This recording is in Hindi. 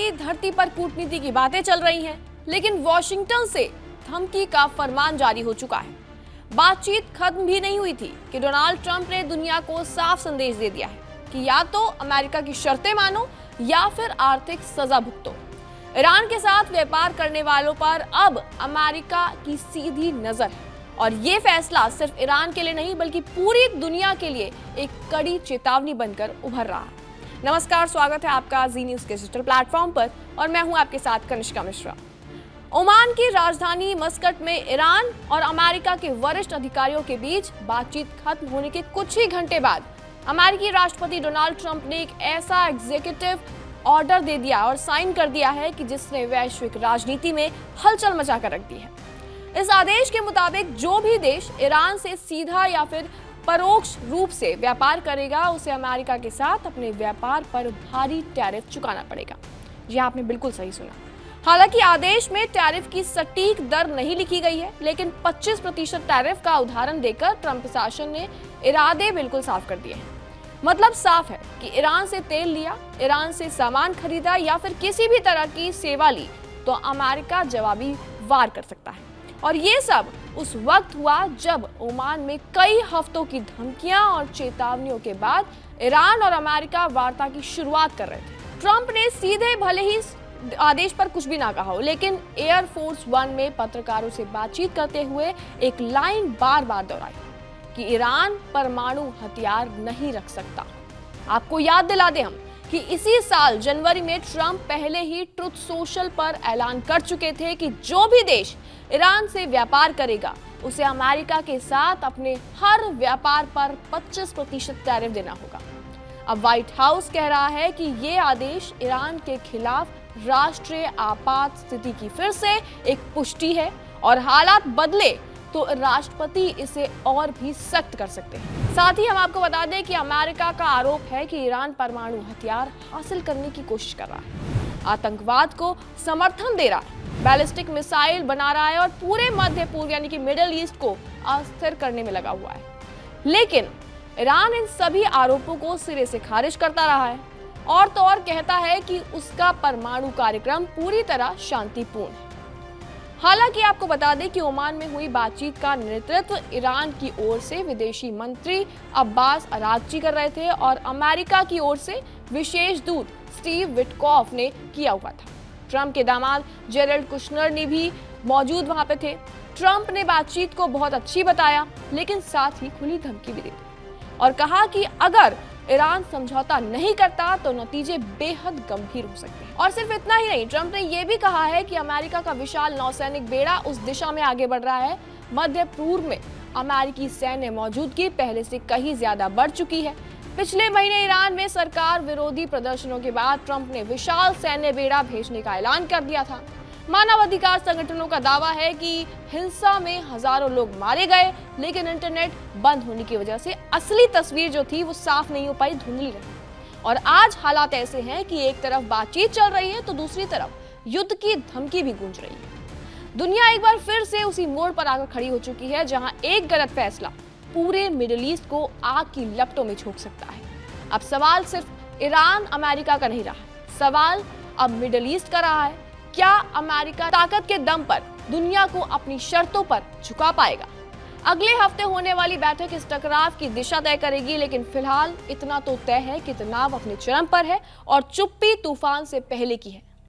की धरती पर कूटनीति की बातें चल रही हैं, लेकिन वॉशिंगटन से धमकी का फरमान जारी हो चुका है। बातचीत खत्म भी नहीं हुई थी कि डोनाल्ड ट्रंप ने दुनिया को साफ संदेश दे दिया है कि या तो अमेरिका की शर्तें मानो या फिर आर्थिक सजा भुगतो। ईरान के साथ व्यापार करने वालों पर अब अमेरिका की सीधी नजर है और ये फैसला सिर्फ ईरान के लिए नहीं बल्कि पूरी दुनिया के लिए एक कड़ी चेतावनी बनकर उभर रहा है। नमस्कार, स्वागत है आपका जी न्यूज़ के डिजिटल प्लेटफॉर्म पर और मैं हूं आपके साथ कनिष्का मिश्रा। ओमान की राजधानी मस्कट में ईरान और अमेरिका के वरिष्ठ अधिकारियों के बीच बातचीत खत्म होने के कुछ ही घंटे बाद अमेरिकी राष्ट्रपति डोनाल्ड ट्रंप ने एक ऐसा एग्जीक्यूटिव ऑर्डर दे दिया और साइन कर दिया है कि जिसने वैश्विक राजनीति में हलचल मचा कर रख दी है। इस आदेश के मुताबिक जो भी देश ईरान से सीधा या फिर परोक्ष रूप से व्यापार करेगा उसे अमेरिका के साथ अपने व्यापार पर भारी टैरिफ चुकाना पड़ेगा। जी आपने बिल्कुल सही सुना। हालांकि आदेश में टैरिफ की सटीक दर नहीं लिखी गई है, लेकिन 25% टैरिफ का उदाहरण देकर ट्रंप प्रशासन ने इरादे बिल्कुल साफ कर दिए हैं। मतलब साफ है कि ईरान से तेल लिया, ईरान से सामान खरीदा या फिर किसी भी तरह की सेवा ली तो अमेरिका जवाबी वार कर सकता है। और ये सब उस वक्त हुआ जब ओमान में कई हफ्तों की धमकियां और चेतावनियों के बाद ईरान और अमेरिका वार्ता की शुरुआत कर रहे थे। ट्रंप ने सीधे भले ही आदेश पर कुछ भी ना कहा हो, लेकिन एयरफोर्स वन में पत्रकारों से बातचीत करते हुए एक लाइन बार बार दोहराई कि ईरान परमाणु हथियार नहीं रख सकता। आपको याद दिला दें हम कि इसी साल जनवरी में ट्रंप पहले ही ट्रुथ सोशल पर ऐलान कर चुके थे कि जो भी देश ईरान से व्यापार करेगा उसे अमेरिका के साथ अपने हर व्यापार पर 25% टैरिफ देना होगा। अब व्हाइट हाउस कह रहा है कि ये आदेश ईरान के खिलाफ राष्ट्रीय आपात स्थिति की फिर से एक पुष्टि है और हालात बदले तो राष्ट्रपति इसे और भी सख्त कर सकते हैं। साथ ही हम आपको बता दें कि अमेरिका का आरोप है कि ईरान परमाणु हथियार हासिल करने की कोशिश कर रहा है, आतंकवाद को समर्थन दे रहा है, बैलिस्टिक मिसाइल बना रहा है और पूरे मध्य पूर्व यानी कि मिडिल ईस्ट को अस्थिर करने में लगा हुआ है। लेकिन ईरान इन सभी आरोपों को सिरे से खारिज करता रहा है और तो और कहता है कि उसका परमाणु कार्यक्रम पूरी तरह शांतिपूर्ण है। हालांकि आपको बता दें कि ओमान में हुई बातचीत का नेतृत्व ईरान की ओर से विदेशी मंत्री अब्बास अरागची कर रहे थे और अमेरिका की ओर से विशेष दूत स्टीव विटकॉफ ने किया हुआ था। ट्रंप के दामाद जेरेड कुशनर ने भी मौजूद वहां पे थे। ट्रंप ने बातचीत को बहुत अच्छी बताया, लेकिन साथ ही खुली धमकी भी दी और कहा कि अगर ईरान समझौता नहीं करता तो नतीजे बेहद गंभीर हो सकते हैं। और सिर्फ इतना ही नहीं, ट्रंप ने यह भी कहा है कि अमेरिका का विशाल नौसैनिक बेड़ा उस दिशा में आगे बढ़ रहा है। मध्य पूर्व में अमेरिकी सैन्य मौजूदगी पहले से कहीं ज्यादा बढ़ चुकी है। पिछले महीने ईरान में सरकार विरोधी प्रदर्शनों के बाद ट्रंप ने विशाल सैन्य बेड़ा भेजने का ऐलान कर दिया था। मानवाधिकार संगठनों का दावा है कि हिंसा में हजारों लोग मारे गए, लेकिन इंटरनेट बंद होने की वजह से असली तस्वीर जो थी वो साफ नहीं हो पाई, धुंधली रही। और आज हालात ऐसे हैं कि एक तरफ बातचीत चल रही है तो दूसरी तरफ युद्ध की धमकी भी गूंज रही है। दुनिया एक बार फिर से उसी मोड़ पर आकर खड़ी हो चुकी है जहां एक गलत फैसला पूरे मिडिल ईस्ट को आग की लपटों में झोंक सकता है। अब सवाल सिर्फ ईरान अमेरिका का नहीं रहा, सवाल अब मिडिल ईस्ट का रहा है। क्या अमेरिका ताकत के दम पर दुनिया को अपनी शर्तों पर झुका पाएगा? अगले हफ्ते होने वाली बैठक इस टकराव की दिशा तय करेगी, लेकिन फिलहाल इतना तो तय है कि तनाव अपने चरम पर है और चुप्पी तूफान से पहले की है।